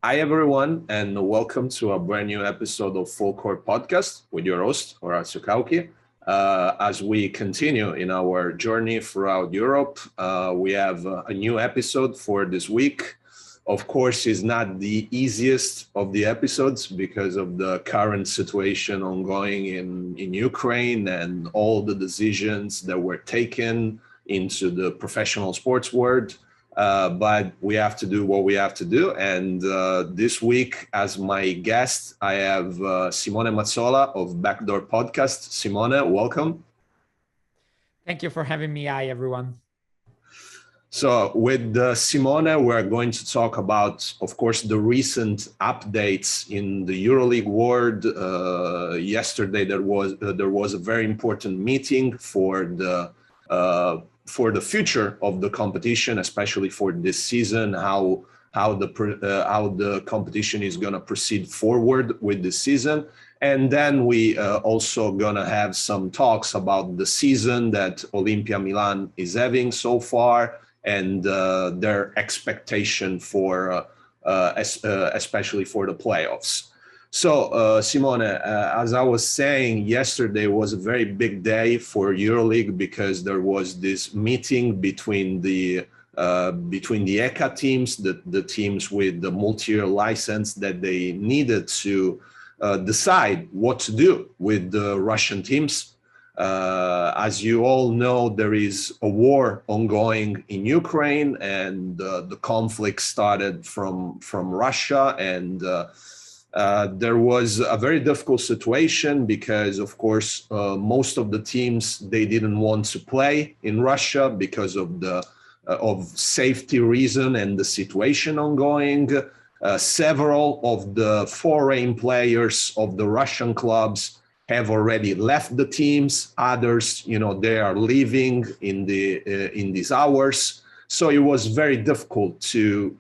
Hi, everyone, and welcome to a brand new episode of Full Court Podcast with your host, Orazio. As we continue in our journey throughout Europe, we have a new episode for this week. Of course, it's not the easiest of the episodes because of the current situation ongoing in Ukraine and all the decisions that were taken into the professional sports world. But we have to do what we have to do. And this week, as my guest, I have Simone Mazzola of Backdoor podcast. Simone, welcome. Thank you for having me. Hi, everyone. So with Simone, we're going to talk about, of course, the recent updates in the EuroLeague world. Yesterday, there was a very important meeting for the future of the competition, especially for this season, how the competition is going to proceed forward with this season. And then we also going to have some talks about the season that Olympia Milan is having so far and their expectation for, especially for the playoffs. So, Simone, as I was saying, yesterday was a very big day for EuroLeague because there was this meeting between the ECA teams, the teams with the multi-year license, that they needed to decide what to do with the Russian teams. As you all know, there is a war ongoing in Ukraine, and the conflict started from Russia, and there was a very difficult situation because, of course, most of the teams, they didn't want to play in Russia because of the safety reason and the situation ongoing. Several of the foreign players of the Russian clubs have already left the teams. Others, they are leaving in these hours. So it was very difficult to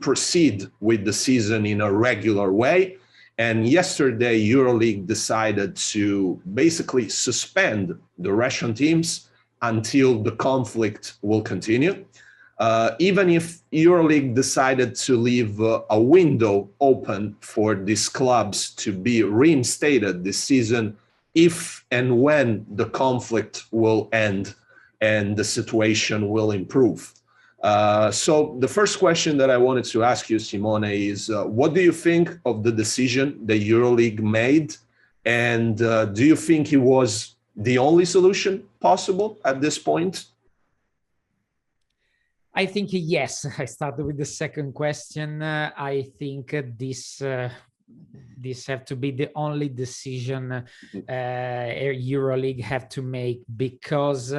proceed with the season in a regular way. And yesterday, EuroLeague decided to basically suspend the Russian teams until the conflict will continue. Even if EuroLeague decided to leave a window open for these clubs to be reinstated this season, if and when the conflict will end and the situation will improve. So the first question that I wanted to ask you, Simone, is what do you think of the decision that EuroLeague made? And do you think it was the only solution possible at this point? I think yes. I started with the second question. I think this have to be the only decision EuroLeague have to make, because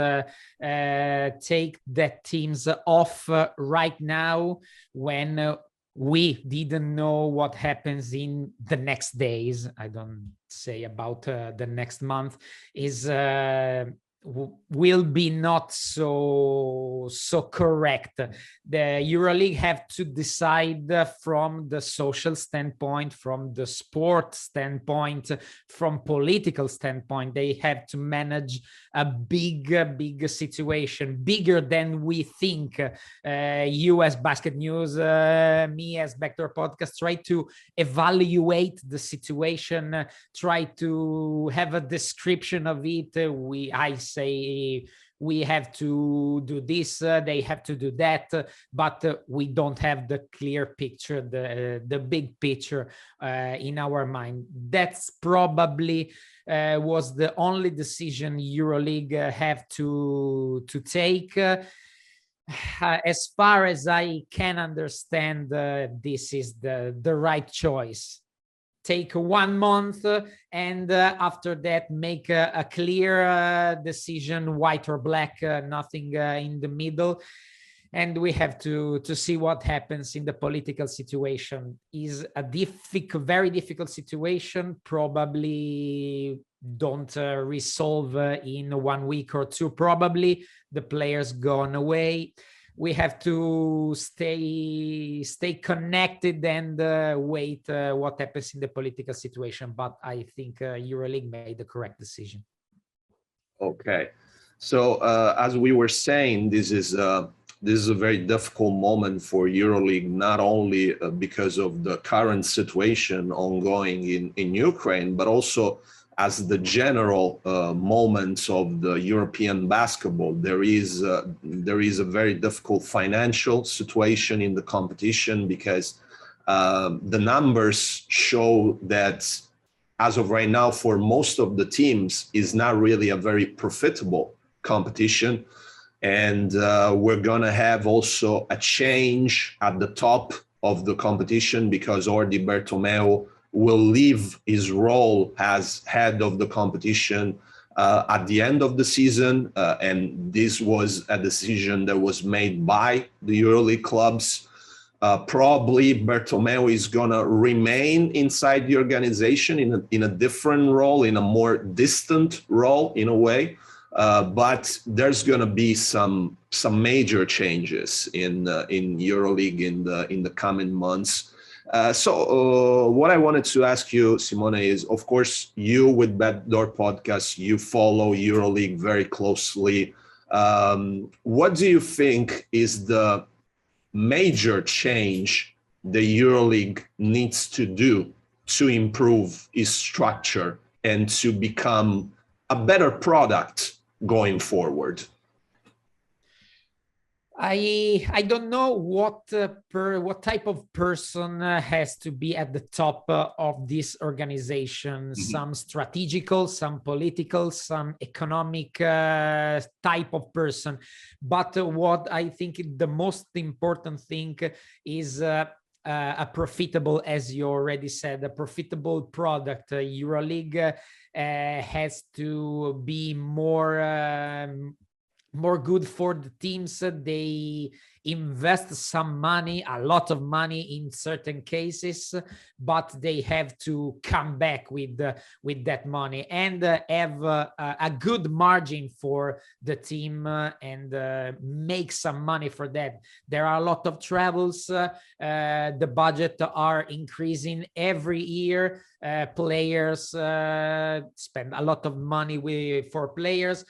take that teams off right now when we didn't know what happens in the next days. I don't say about the next month is will be not so correct. The EuroLeague have to decide from the social standpoint, from the sport standpoint, from political standpoint. They have to manage a big situation, bigger than we think. You as BasketNews, me as Backdoor podcast, try to evaluate the situation, try to have a description of it. I say we have to do this, they have to do that, but we don't have the clear picture, the big picture in our mind. That's probably was the only decision EuroLeague have to take. As far as I can understand, this is the right choice. Take 1 month and after that make a clear decision, white or black, nothing in the middle. And we have to see what happens in the political situation. Is a very difficult situation, probably don't resolve in 1 week or two. Probably the players gone away. We have to stay connected and wait what happens in the political situation. But I think EuroLeague made the correct decision. Okay. So as we were saying, this is this is a very difficult moment for EuroLeague, not only because of the current situation ongoing in Ukraine, but also as the general moments of the European basketball. There is a very difficult financial situation in the competition because the numbers show that as of right now, for most of the teams, is not really a very profitable competition. And we're going to have also a change at the top of the competition because Ordi Bertomeu will leave his role as head of the competition at the end of the season. And this was a decision that was made by the EuroLeague clubs. Probably Bertomeu is going to remain inside the organization in a different role, in a more distant role in a way. But there's going to be some major changes in EuroLeague in the coming months. So what I wanted to ask you, Simone, is, of course, you with Backdoor Podcast, you follow EuroLeague very closely. What do you think is the major change the EuroLeague needs to do to improve its structure and to become a better product going forward? I don't know what type of person has to be at the top of this organization. Mm-hmm. Some strategical, some political, some economic type of person. But what I think the most important thing is a profitable, as you already said, a profitable product. EuroLeague has to be more good for the teams. They invest some money, a lot of money in certain cases, but they have to come back with that money and have a good margin for the team and make some money for that. There are a lot of travels. The budget are increasing every year. Players spend a lot of money for players.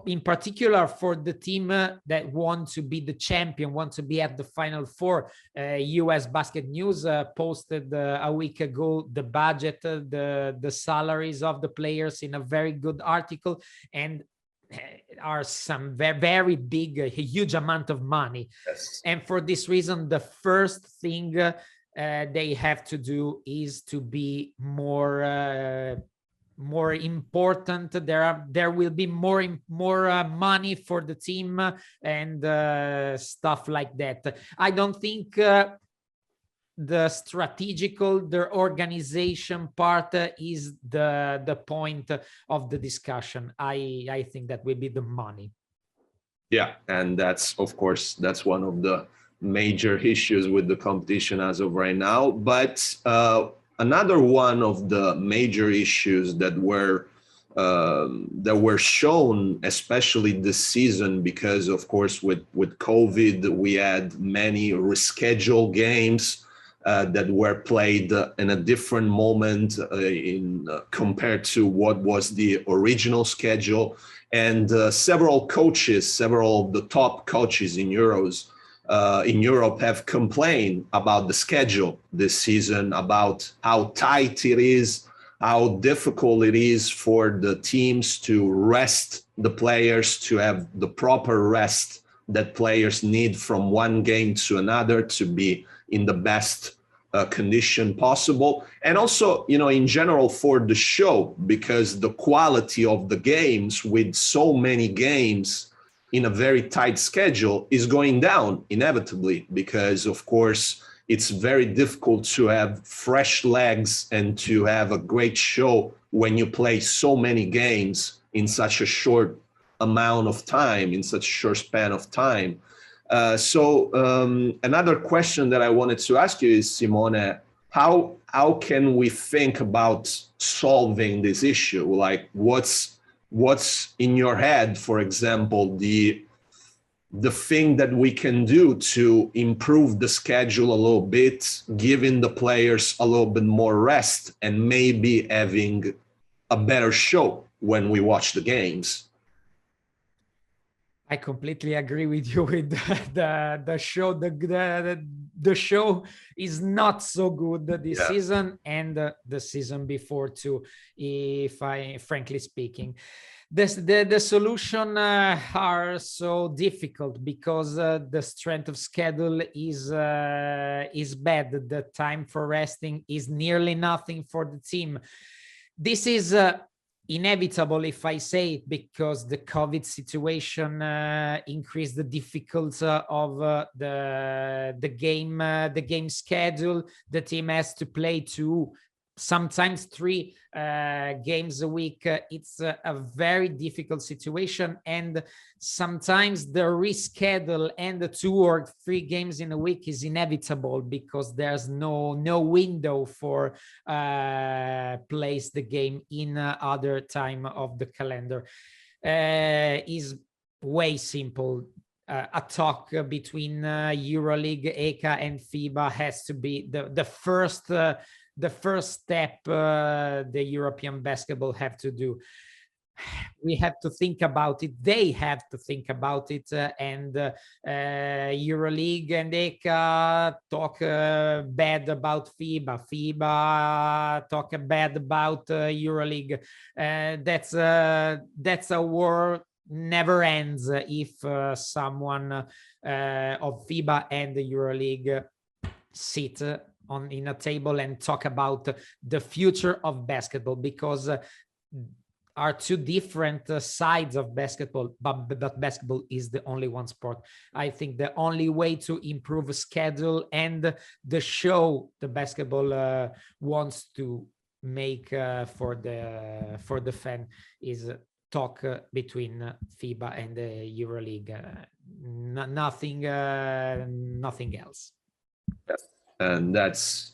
In particular for the team that want to be the champion, want to be at the Final Four. US BasketNews posted a week ago the budget, the salaries of the players in a very good article, and are some very big, huge amount of money. Yes. And for this reason, the first thing they have to do is to be more important. There will be more money for the team and stuff like that. I don't think the strategical, the organization part is the point of the discussion. I think that will be the money. Yeah, and that's, of course, that's one of the major issues with the competition as of right now. But another one of the major issues that were shown, especially this season, because of course with COVID we had many rescheduled games that were played in a different moment compared to what was the original schedule, and several of the top coaches in Europe have complained about the schedule this season, about how tight it is, how difficult it is for the teams to rest the players, to have the proper rest that players need from one game to another to be in the best condition possible. And also, in general for the show, because the quality of the games with so many games in a very tight schedule is going down inevitably, because of course it's very difficult to have fresh legs and to have a great show when you play so many games in such a short amount of time, in such a short span of time. So another question that I wanted to ask you is, Simone, how can we think about solving this issue? Like, what's in your head, for example, the thing that we can do to improve the schedule a little bit, giving the players a little bit more rest and maybe having a better show when we watch the games? I completely agree with you with the show. The show is not so good this season, and the season before too, if I frankly speaking. The solution are so difficult because the strength of schedule is bad. The time for resting is nearly nothing for the team. This is inevitable if I say it, because the COVID situation increased the difficulty of the game schedule. The team has to play 2, sometimes 3 games a week. It's a very difficult situation, and sometimes the reschedule and the 2 or 3 games in a week is inevitable because there's no window for place the game in other time of the calendar. Is way simple. A talk between EuroLeague, ECA, and FIBA has to be the first step the European basketball have to do. We have to think about it. They have to think about it. And EuroLeague and ECA talk bad about FIBA. FIBA talk bad about EuroLeague. That's a war never ends if someone of FIBA and the EuroLeague sit in a table and talk about the future of basketball, because are 2 different sides of basketball, but basketball is the only one sport. I think the only way to improve a schedule and the show the basketball wants to make for the fan is talk between FIBA and the EuroLeague. Nothing else. Yes. And that's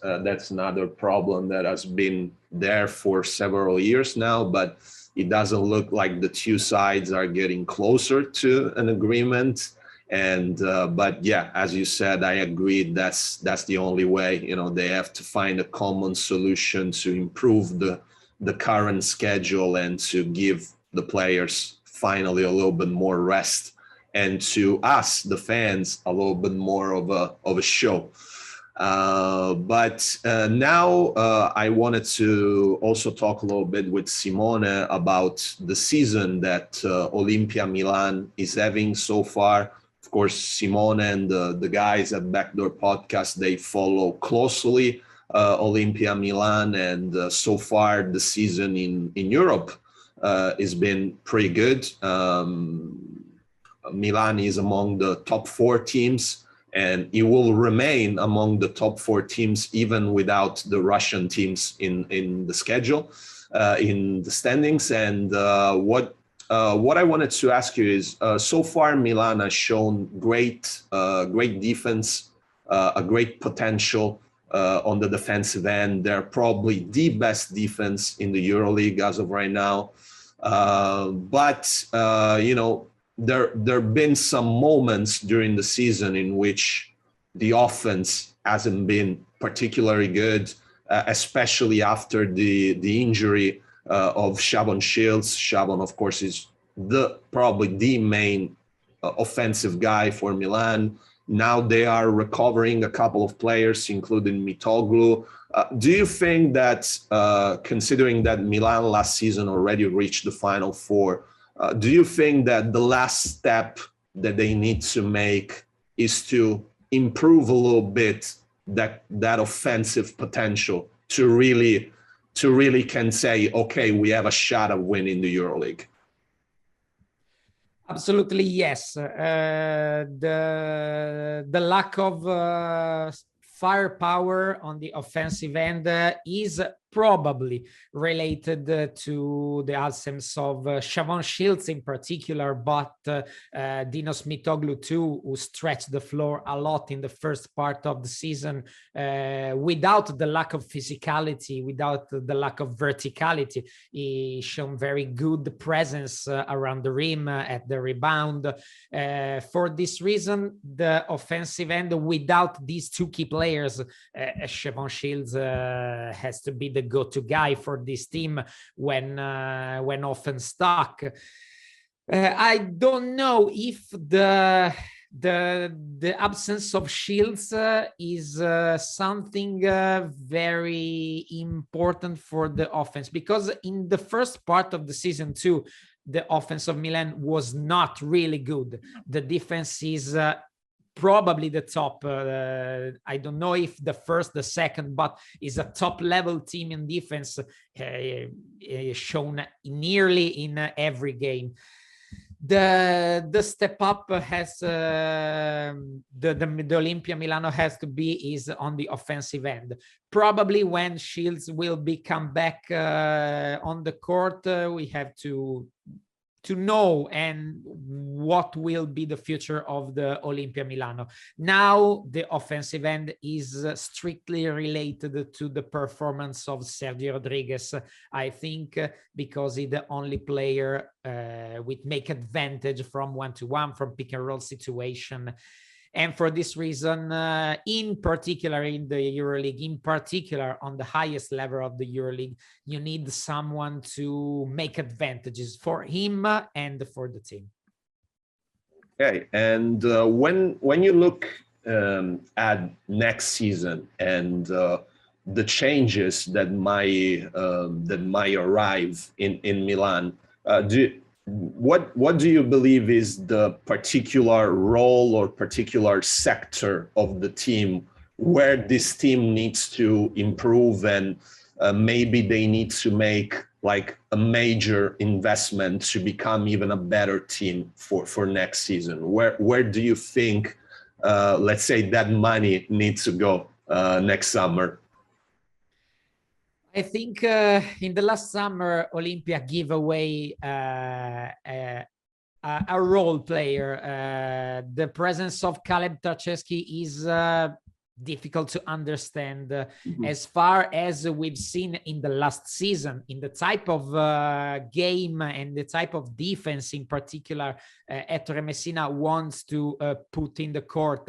another problem that has been there for several years now, but it doesn't look like the 2 sides are getting closer to an agreement. And but yeah, as you said, I agree. That's the only way. They have to find a common solution to improve the current schedule and to give the players finally a little bit more rest, and to us, the fans, a little bit more of a show. But now I wanted to also talk a little bit with Simone about the season that Olimpia Milan is having so far. Of course, Simone and the guys at Backdoor Podcast, they follow closely Olimpia Milan, and so far the season in Europe has been pretty good. Milan is among the top 4 teams, and it will remain among the top 4 teams even without the Russian teams in the schedule, in the standings. And what I wanted to ask you is, so far Milan has shown great defense, a great potential on the defensive end. They're probably the best defense in the EuroLeague as of right now. But there have been some moments during the season in which the offense hasn't been particularly good, especially after the injury of Shavon Shields. Shavon, of course, is probably the main offensive guy for Milan. Now they are recovering a couple of players, including Mitoglu. Do you think that, considering that Milan last season already reached the Final Four, do you think that the last step that they need to make is to improve a little bit that offensive potential to really can say, okay, we have a shot at winning the EuroLeague? Absolutely, yes. The lack of firepower on the offensive end is probably related to the absence of Shavon Shields in particular, but Dinos Mitoglu too, who stretched the floor a lot in the first part of the season, without the lack of physicality, without the lack of verticality. He shown very good presence around the rim, at the rebound. For this reason, the offensive end, without these 2 key players, Shavon Shields has to be the go-to guy for this team when often stuck. I don't know if the absence of shields is something very important for the offense, because in the first part of the season too, the offense of Milan was not really good. The defense is probably the top. I don't know if the first, the second, but is a top level team in defense, shown nearly in every game. The step up has the Olympia Milano has to be is on the offensive end. Probably when Shields will be come back on the court, we have to know and what will be the future of the Olympia Milano. Now the offensive end is strictly related to the performance of Sergio Rodriguez, I think, because he's the only player with make advantage from one-to-one, from pick and roll situation. And for this reason, in particular in the EuroLeague, in particular on the highest level of the EuroLeague, you need someone to make advantages for him and for the team. Okay, and when you look at next season and the changes that might arrive in Milan, what do you believe is the particular role or particular sector of the team where this team needs to improve, and maybe they need to make like a major investment to become even a better team for next season? Where do you think, let's say, that money needs to go next summer? I think in the last summer, Olympia gave away a role player. The presence of Caleb Tarczewski is difficult to understand as far as we've seen in the last season, in the type of game and the type of defense in particular Ettore Messina wants to put in the court.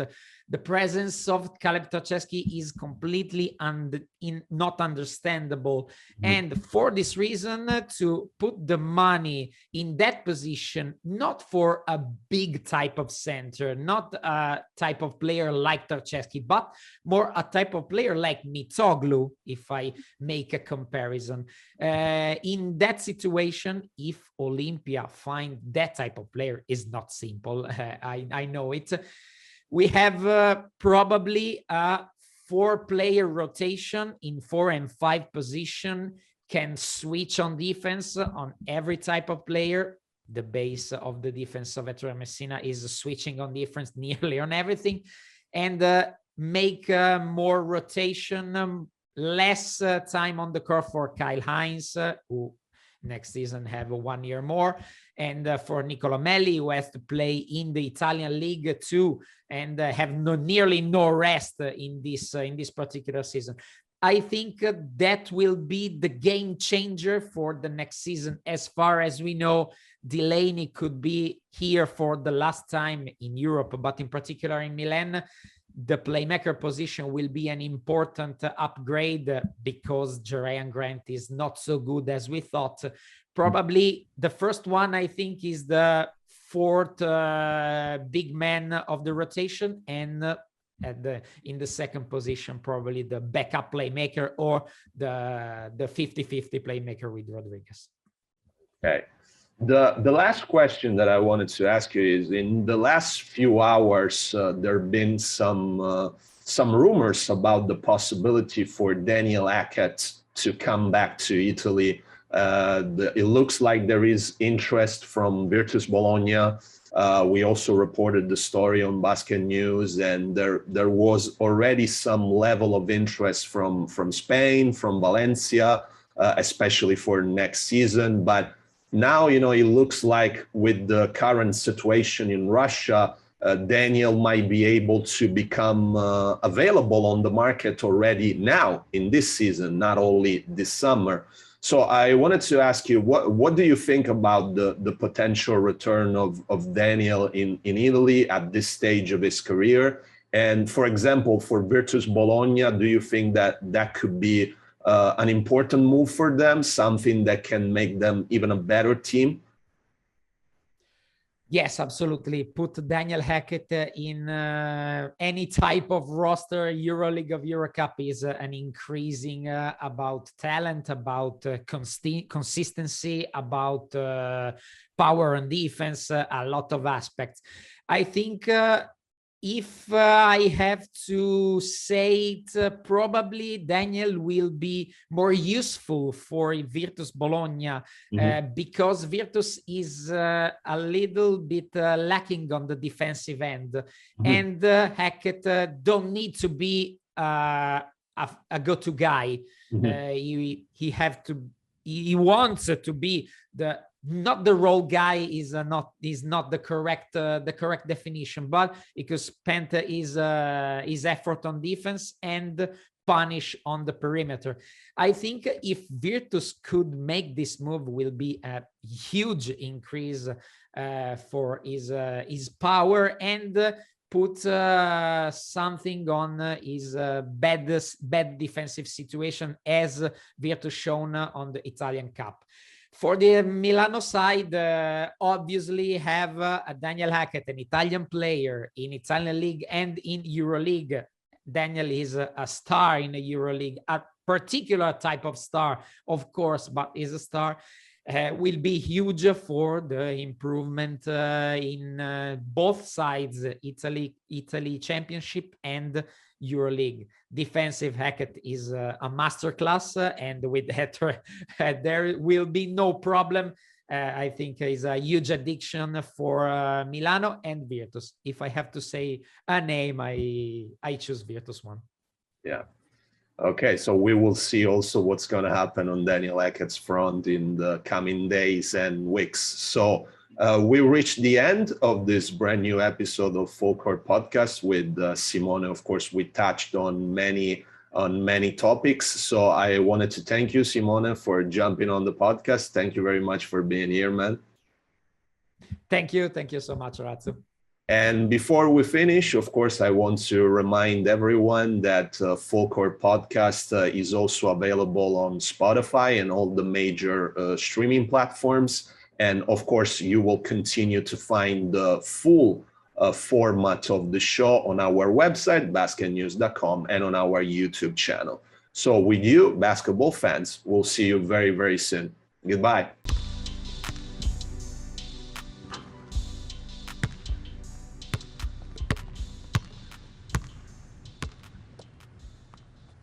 The presence of Caleb Tarczewski is completely not understandable. And for this reason, to put the money in that position, not for a big type of center, not a type of player like Tarczewski, but more a type of player like Mitoglou, if I make a comparison. In that situation, if Olympia find that type of player, is not simple. I know it. We have probably a 4-player rotation in 4 and 5 position, can switch on defense on every type of player. The base of the defense of Ettore Messina is switching on defense nearly on everything, and make more rotation, less time on the court for Kyle Hines, who next season have 1 year more, and for Nicolo Melli, who has to play in the Italian league too, and have nearly no rest in this particular season. I think that will be the game changer for the next season. As far as we know, Delaney could be here for the last time in Europe, but in particular in Milan, the playmaker position will be an important upgrade because Jerian Grant is not so good as we thought. Probably the first one, I think, is the 4th big man of the rotation, and in the second position, probably the backup playmaker or the 50-50 playmaker with Rodriguez. Okay. The last question that I wanted to ask you is, in the last few hours, there have been some rumors about the possibility for Daniel Hackett to come back to Italy. It looks like there is interest from Virtus Bologna. We also reported the story on BasketNews, and there was already some level of interest from Spain, from Valencia, especially for next season. But now, it looks like with the current situation in Russia, Daniel might be able to become available on the market already now in this season, not only this summer. So I wanted to ask you, what do you think about the potential return of Daniel in Italy at this stage of his career? And for example, for Virtus Bologna, do you think that could be an important move for them, something that can make them even a better team? Yes, absolutely. Put Daniel Hackett in any type of roster. EuroLeague of EuroCup is an increasing about talent, about consistency, about power and defense, a lot of aspects. I think if I have to say it, probably Daniel will be more useful for Virtus Bologna because Virtus is a little bit lacking on the defensive end, and Hackett don't need to be a go-to guy. He wants to be not the role guy is not the correct definition, but because spent his effort on defense and punish on the perimeter. I think if Virtus could make this move, will be a huge increase for his power and put something on his bad defensive situation, as Virtus shown on the Italian Cup. For the Milano side, obviously have a Daniel Hackett, an Italian player in Italian League and in EuroLeague. Daniel is a star in the EuroLeague, a particular type of star, of course, but is a star. Will be huge for the improvement in both sides, Italy Championship and EuroLeague. Defensive Hackett is a masterclass, and with that there will be no problem. I think is a huge addiction for Milano and Virtus. If I have to say a name, I choose Virtus one. Yeah. Okay, so we will see also what's going to happen on Daniel Hackett's front in the coming days and weeks. So we reached the end of this brand new episode of Full Court Podcast with Simone. Of course, we touched on many topics. So I wanted to thank you, Simone, for jumping on the podcast. Thank you very much for being here, man. Thank you so much, Orazio. And before we finish, of course, I want to remind everyone that Full Court Podcast is also available on Spotify and all the major streaming platforms. And of course, you will continue to find the full format of the show on our website, BasketNews.com, and on our YouTube channel. So with you, basketball fans, we'll see you very, very soon. Goodbye.